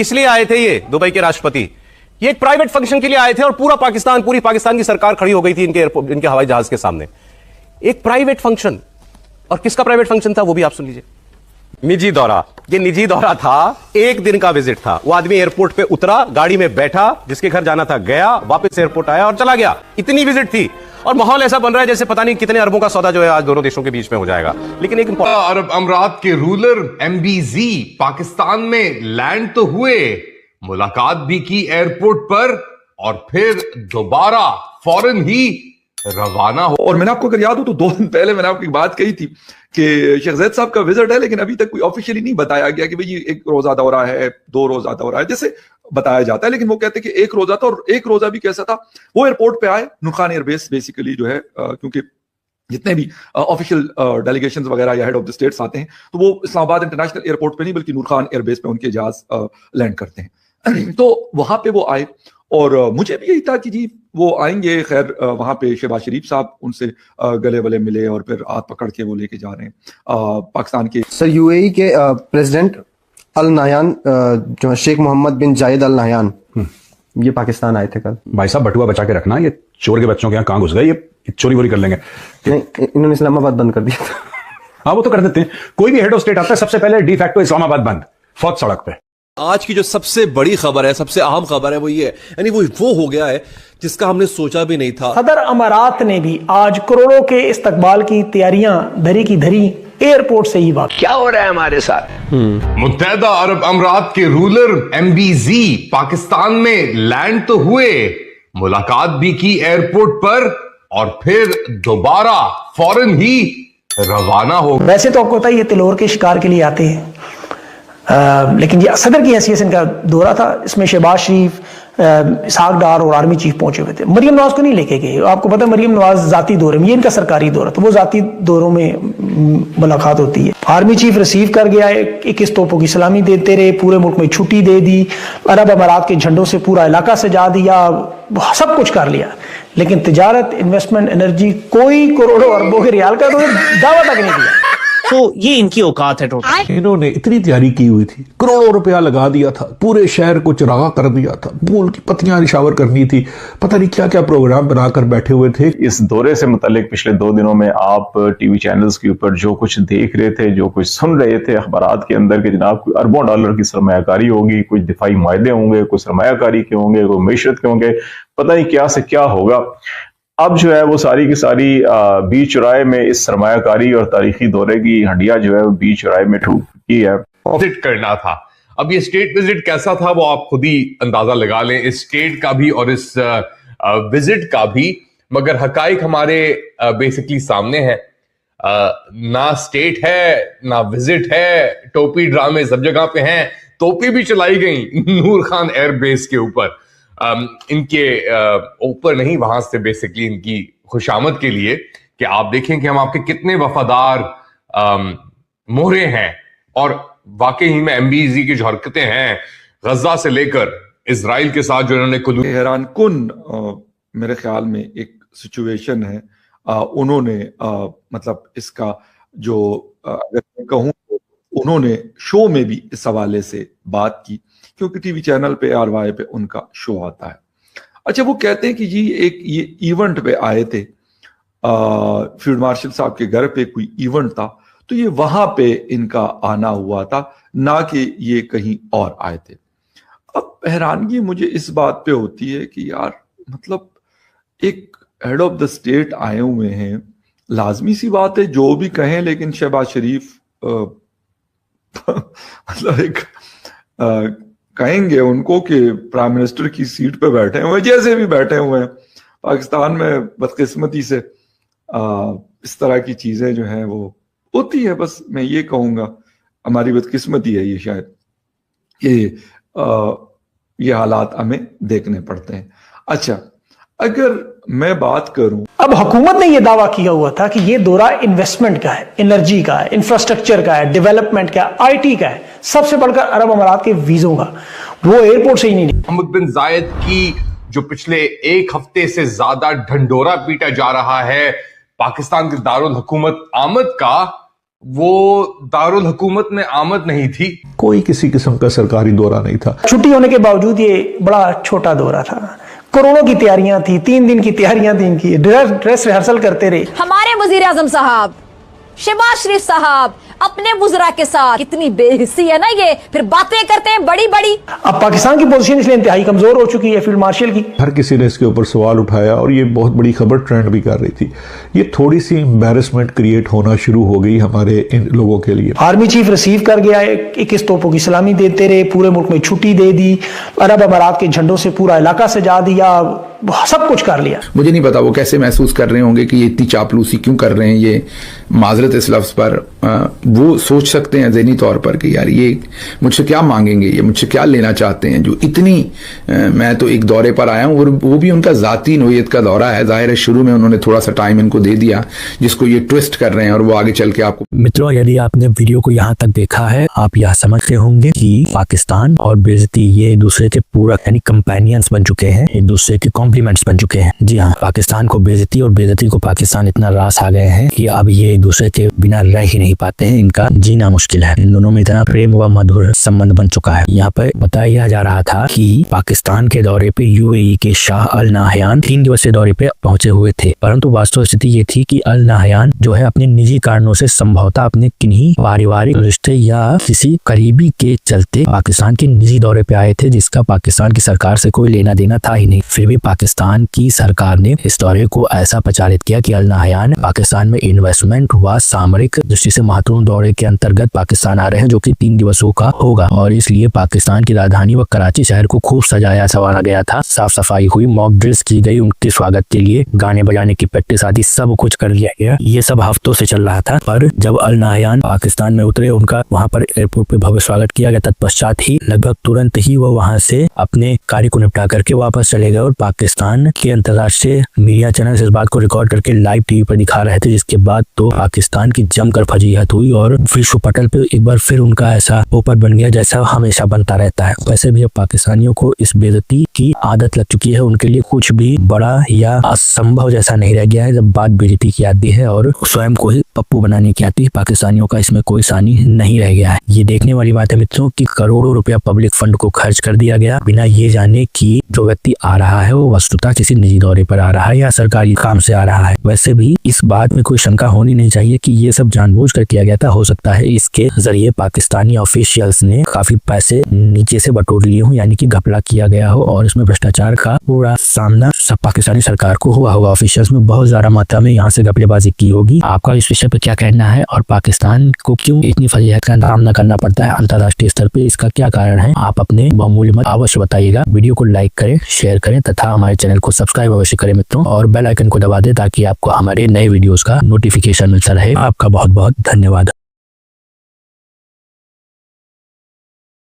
किस लिए आए थे ये दुबई के राष्ट्रपति? ये एक प्राइवेट फंक्शन के लिए आए थे और पूरी पाकिस्तान की सरकार खड़ी हो गई थी इनके हवाई जहाज के सामने। एक प्राइवेट फंक्शन, और किसका प्राइवेट फंक्शन था वो भी आप सुन लीजिए। निजी दौरा, ये निजी दौरा था, एक दिन का विजिट था। वो आदमी एयरपोर्ट पे उतरा, गाड़ी में बैठा, जिसके घर जाना था गया, वापस एयरपोर्ट आया और चला गया। इतनी विजिट थी और माहौल ऐसा बन रहा है जैसे पता नहीं कितने अरबों का सौदा जो है आज दोनों देशों के बीच में हो जाएगा। लेकिन एक अरब अमीरात के रूलर MBZ पाकिस्तान में लैंड तो हुए, मुलाकात भी की एयरपोर्ट पर और फिर दोबारा फौरन ही रवाना हो। और मैंने आपको अगर याद हो तो 2 दिन पहले मैंने आपको एक बात कही थी कि शेख ज़ैद साहब का विजिट है, लेकिन अभी तक कोई ऑफिशियली नहीं बताया गया कि भाई ये 1 रोजा दौरा है, 2 रोजा दौरा है, जैसे बताया जाता है। लेकिन वो कहते हैं कि 1 रोजा था, और 1 रोजा भी कैसा था, वो एयरपोर्ट पे आए, नूर खान एयरबेस बेसिकली जो है, क्योंकि जितने भी ऑफिशियल डेलीगेशंस वगैरह या हेड ऑफ द स्टेट्स आते हैं तो वो इस्लामाबाद इंटरनेशनल एयरपोर्ट पे नहीं बल्कि नूर खान एयरबेस पे उनके जहाज लैंड करते हैं। तो वहां पे वो आए और मुझे भी यही था कि जी वो आएंगे। खैर वहां पे शहबाज शरीफ साहब उनसे गले वले मिले और फिर हाथ पकड़ के वो लेके जा रहे हैं पाकिस्तान के। सर UAE के प्रेसिडेंट अल नाहयान जो शेख मोहम्मद बिन जायद अल नाहयान, ये पाकिस्तान आए थे कल। भाई साहब बटुआ बचा के रखना, ये चोर के बच्चों के यहाँ कहाँ घुस गए, ये चोरी वोरी कर लेंगे। नहीं, इन्होंने इस्लामाबाद बंद कर दिया था। हाँ वो तो कर देते हैं, कोई भी हेड ऑफ स्टेट आता है सबसे पहले डी फैक्टो इस्लामाबाद बंद, फौत सड़क पे। आज की जो सबसे बड़ी खबर है, सबसे अहम खबर है वो ये है, यानी वो हो गया है जिसका हमने सोचा भी नहीं था। सदर अमारात ने भी आज करोड़ों के इस्तकबाल की तैयारियां धरी की धरी एयरपोर्ट से ही बात। क्या हो रहा है हमारे साथ? मुत्तहदा अरब अमीरात के रूलर MBZ पाकिस्तान में लैंड तो हुए, मुलाकात भी की एयरपोर्ट पर और फिर दोबारा फौरन ही रवाना हो। वैसे तो आपको पता ही है तिलोर के शिकार के लिए आते हैं, लेकिन ये सदर की हैसियत से इनका दौरा था। इसमें शहबाज शरीफ, इसहाक डार और आर्मी चीफ पहुंचे हुए थे। मरियम नवाज को नहीं लेके गए। आपको पता है मरियम नवाज जाती दौरे में, ये इनका सरकारी दौरा, तो वो जाती दौरों में मुलाकात होती है। आर्मी चीफ रिसीव कर गया, 21 तोपों की सलामी देते रहे, पूरे मुल्क में छुट्टी दे दी, अरब अमारात के झंडों से पूरा इलाका सजा दिया, सब कुछ कर लिया। लेकिन तिजारत, इन्वेस्टमेंट, एनर्जी, कोई करोड़ों अरबों के रियाल का तो दावा तक नहीं दिया। तो ये इनकी औकात है टोटल। इन्होंने इतनी तैयारी की हुई थी, करोड़ों रुपया लगा दिया था, पूरे शहर को चिरागा कर दिया था, फूल की पत्तियां निशावर करनी थी, पता नहीं क्या क्या प्रोग्राम बनाकर बैठे हुए थे। इस दौरे से मुतालिक पिछले 2 दिनों में आप टीवी चैनल्स के ऊपर जो कुछ देख रहे थे, जो कुछ सुन रहे थे अखबारात के अंदर कि जनाब कोई अरबों डॉलर की सरमायाकारी होगी, कुछ दिफाई मायदे होंगे, कुछ सरमायाकारी के होंगे, कोई मैशत के होंगे, पता नहीं क्या से क्या होगा। अब जो है वो सारी की सारी बीच चौराहे में इस सरमायाकारी और तारीखी दौरे की हंडिया जो है वो बीच चौराहे में ठूक की है। विजिट करना था। अब ये स्टेट विजिट कैसा था वो आप खुद ही अंदाजा लगा लें, इस स्टेट का भी और इस विजिट का भी। मगर हकाइक हमारे बेसिकली सामने है, ना स्टेट है ना विजिट है, टोपी ड्रामे सब जगह पे हैं, तोपी भी चलाई गई नूर खान एयरबेस के ऊपर, इनके ऊपर नहीं, वहां से बेसिकली इनकी खुशामद के लिए कि आप देखें कि हम आपके कितने वफादार मोहरे हैं। और वाकई ही में MBZ की जो हरकतें हैं गजा से लेकर इजराइल के साथ जो इन्होंने हैरान कुन मेरे ख्याल में एक सिचुएशन है। उन्होंने मतलब इसका जो अगर मैं कहूँ तो उन्होंने शो में भी इस हवाले से बात की, क्योंकि टीवी चैनल पे RY पे उनका शो आता है। अच्छा, वो कहते हैं कि जी एक ये इवेंट पे आए थे, फील्ड मार्शल साहब के घर पे कोई इवेंट था, तो ये वहां पे इनका आना हुआ था, ना कि ये कहीं और आए थे। अब हैरानगी मुझे इस बात पे होती है कि यार मतलब एक हेड ऑफ द स्टेट आए हुए हैं, लाजमी सी बात है जो भी कहें, लेकिन शहबाज शरीफ मतलब एक कहेंगे उनको कि प्राइम मिनिस्टर की सीट पे बैठे हुए, जैसे भी बैठे हुए हैं। पाकिस्तान में बदकिस्मती से इस तरह की चीजें जो हैं वो होती है। बस मैं ये कहूंगा हमारी बदकिस्मती है ये, शायद ये हालात हमें देखने पड़ते हैं। अच्छा, अगर मैं बात करूं, अब हुकूमत ने यह दावा किया हुआ था कि यह दौरा इन्वेस्टमेंट का है, एनर्जी का है, इंफ्रास्ट्रक्चर का है, डेवलपमेंट का है, IT का है, सबसे बढ़कर अरब अमारात के वीजों का। वो एयरपोर्ट से ही नहीं। मोहम्मद बिन जायद की जो पिछले 1 हफ्ते से ज्यादा ढंढोरा पीटा जा रहा है पाकिस्तान के दारुल हुकूमत आमद का, वो दारुल हुकूमत में आमद नहीं थी। कोई किसी किस्म का सरकारी दौरा नहीं था। छुट्टी होने के बावजूद ये बड़ा छोटा दौरा था। करोड़ों की तैयारियां थी, 3 दिन की तैयारियां थी इनकी, ड्रेस रिहर्सल करते रहे। हमारे वजीर आजम साहब शहबाज शरीफ साहब अपने बुजरा के साथ, कितनी बेहिस्सी है ना ये, फिर बातें करते हैं बड़ी बड़ी। अब पाकिस्तान की पोजीशन इसलिए इंतहाई कमजोर हो चुकी है फील्ड मार्शल की। हर किसी ने इसके ऊपर सवाल उठाया और ये बहुत बड़ी खबर ट्रेंड भी कर रही थी। ये थोड़ी सी एम्बैरेसमेंट क्रिएट होना शुरू हो गई हमारे इन लोगों के लिए। आर्मी चीफ रिसीव कर गया, 21 तोपों की सलामी देते रहे, पूरे मुल्क में छुट्टी दे दी, अरब अमारात के झंडों से पूरा इलाका सजा दिया, सब कुछ कर लिया। मुझे नहीं पता वो कैसे महसूस कर रहे होंगे कि ये इतनी चापलूसी क्यों कर रहे हैं, ये माजरत इस लफ्ज पर। वो सोच सकते हैं ज़हनी तौर पर कि यार ये मुझसे क्या मांगेंगे, ये मुझसे क्या लेना चाहते हैं, जो इतनी मैं तो एक दौरे पर आया हूँ और वो भी उनका ज़ाती नोयत का दौरा है। जाहिर है शुरू में उन्होंने थोड़ा सा टाइम इनको दे दिया जिसको ये ट्विस्ट कर रहे हैं और वो आगे चल के आपको। मित्रों, यदि आपने वीडियो को यहाँ तक देखा है, आप यह समझते होंगे कि पाकिस्तान और बेइज्जती ये एक दूसरे के पूरक यानी कंपेनियंस बन चुके हैं, एक दूसरे के कॉम्प्लीमेंट्स बन चुके हैं। जी हाँ, पाकिस्तान को बेइज्जती और बेइज्जती को पाकिस्तान इतना रास आ गए हैं कि अब ये एक दूसरे के बिना रह ही नहीं पाते हैं, इनका जीना मुश्किल है। इन दोनों में इतना प्रेम व मधुर संबंध बन चुका है। यहाँ पर बताया जा रहा था कि पाकिस्तान के दौरे पे यूएई के शाह अल नाहयान 3 दिवसीय दौरे पे पहुंचे हुए थे, परंतु वास्तव स्थिति ये थी कि अल नाहयान जो है अपने निजी कारणों से संभवतः अपने किन्हीं पारिवारिक रिश्ते या किसी करीबी के चलते पाकिस्तान के निजी दौरे पे आए थे, जिसका पाकिस्तान की सरकार से कोई लेना देना था ही नहीं। फिर भी पाकिस्तान की सरकार ने इस दौरे को ऐसा प्रचारित किया कि अल नाहयान पाकिस्तान में इन्वेस्टमेंट व सामरिक दृष्टि से महत्वपूर्ण दौरे के अंतर्गत पाकिस्तान आ रहे हैं, जो कि 3 दिवसों का होगा और इसलिए पाकिस्तान की राजधानी व कराची शहर को खूब सजाया संवारा गया था। साफ सफाई हुई, मॉक ड्रिल्स की गई, उनके स्वागत के लिए गाने बजाने की प्रैक्टिस आदि सब कुछ कर लिया गया। ये सब हफ्तों से चल रहा था, पर जब अल नाहयान पाकिस्तान में उतरे, उनका वहां पर एयरपोर्ट पे भव्य स्वागत किया गया। तत्पश्चात ही लगभग तुरंत ही वो वहां से अपने कार्य को निपटा करके वापस चले गए और पाकिस्तान के अंतर्राष्ट्रीय मीडिया चैनल इस बात को रिकॉर्ड करके लाइव टीवी पर दिखा रहे थे, जिसके बाद तो पाकिस्तान की जमकर फजीहत हुई और विश्व पटल पे एक बार फिर उनका ऐसा पोपट बन गया जैसा हमेशा बनता रहता है। वैसे भी अब पाकिस्तानियों को इस बेइज्जती की आदत लग चुकी है, उनके लिए कुछ भी बड़ा या असंभव जैसा नहीं रह गया है। जब बात बेइज्जती की आती है और स्वयं को ही पप्पू बनाने की आती है, पाकिस्तानियों का इसमें कोई सानी नहीं रह गया है। ये देखने वाली बात है मित्रों कि करोड़ों रुपया पब्लिक फंड को खर्च कर दिया गया बिना ये जाने कि जो व्यक्ति आ रहा है वो वस्तुतः किसी निजी दौरे पर आ रहा है या सरकारी काम से आ रहा है। वैसे भी इस बात में कोई शंका होनी नहीं चाहिए कि ये सब जानबूझकर किया गया था। हो सकता है इसके जरिए पाकिस्तानी ऑफिशियल्स ने काफी पैसे नीचे से बटोर लिए हों, यानी कि घपला किया गया हो और इसमें भ्रष्टाचार का पूरा सामना सब पाकिस्तानी सरकार को हुआ होगा। ऑफिशियल्स में बहुत ज्यादा मात्रा में यहाँ से घपलेबाजी की होगी। आपका इस विषय पे क्या कहना है और पाकिस्तान को क्यों इतनी फजीहत का सामना करना पड़ता है अंतर्राष्ट्रीय स्तर पे, इसका क्या कारण है? आप अपने बहुमूल्य मत अवश्य बताइएगा। वीडियो को लाइक करें, शेयर करें तथा हमारे चैनल को सब्सक्राइब अवश्य करें मित्रों, और बेल आइकन को दबा दें ताकि आपको हमारे नए वीडियोस का नोटिफिकेशन मिलता रहे। आपका बहुत बहुत धन्यवाद।